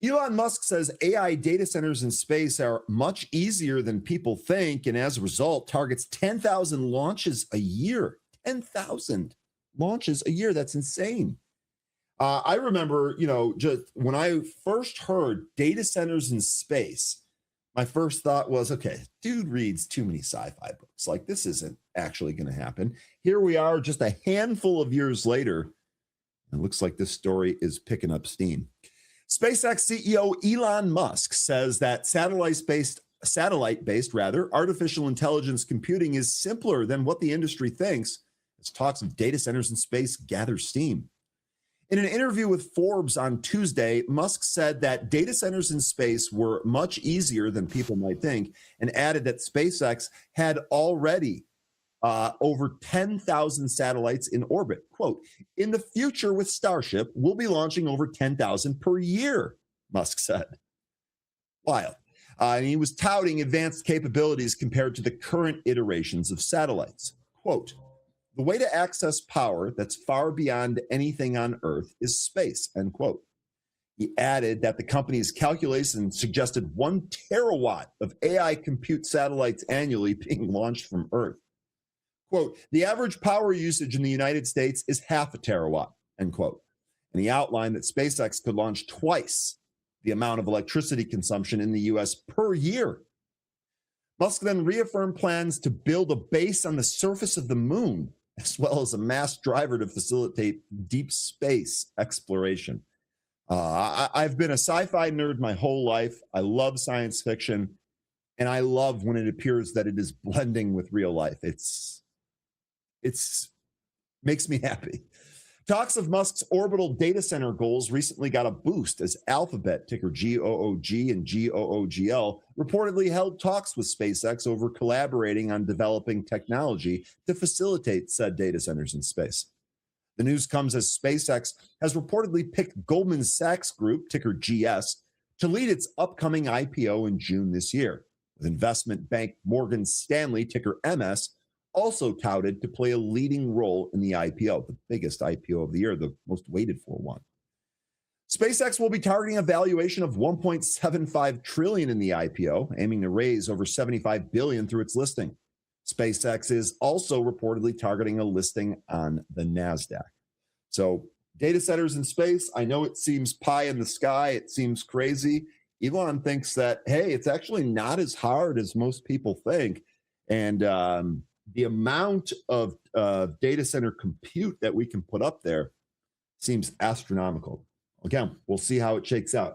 Elon Musk says AI data centers in space are much easier than people think, and as a result, targets 10,000 launches a year. 10,000 launches a year. That's insane. I remember, just when I first heard data centers in space, my first thought was, okay, dude reads too many sci-fi books. Like, this isn't actually going to happen. Here we are, just a handful of years later. It looks like this story is picking up steam. SpaceX CEO Elon Musk says that satellite-based artificial intelligence computing is simpler than what the industry thinks as talks of data centers in space gather steam. In an interview with Forbes on Tuesday, Musk said that data centers in space were much easier than people might think, and added that SpaceX had already over 10,000 satellites in orbit. Quote, in the future with Starship, we'll be launching over 10,000 per year, Musk said. Wild. And he was touting advanced capabilities compared to the current iterations of satellites. Quote, the way to access power that's far beyond anything on Earth is space, end quote. He added that the company's calculation suggested 1 terawatt of AI compute satellites annually being launched from Earth. Quote, the average power usage in the United States is half a terawatt, end quote. And he outlined that SpaceX could launch twice the amount of electricity consumption in the U.S. per year. Musk then reaffirmed plans to build a base on the surface of the moon, as well as a mass driver to facilitate deep space exploration. I've been a sci-fi nerd my whole life. I love science fiction, and I love when it appears that it is blending with real life. It's makes me happy. Talks of Musk's orbital data center goals recently got a boost as Alphabet, ticker GOOG and GOOGL, reportedly held talks with SpaceX over collaborating on developing technology to facilitate said data centers in space. The news comes as SpaceX has reportedly picked Goldman Sachs Group, ticker GS, to lead its upcoming IPO in June this year, with investment bank Morgan Stanley, ticker MS, also touted to play a leading role in the IPO, the biggest IPO of the year, the most waited for one. SpaceX will be targeting a valuation of $1.75 trillion in the IPO, aiming to raise over $75 billion through its listing. SpaceX is also reportedly targeting a listing on the NASDAQ. So data centers in space, I know it seems pie in the sky, it seems crazy. Elon thinks that, hey, it's actually not as hard as most people think. And the amount of data center compute that we can put up there seems astronomical. Again, we'll see how it shakes out.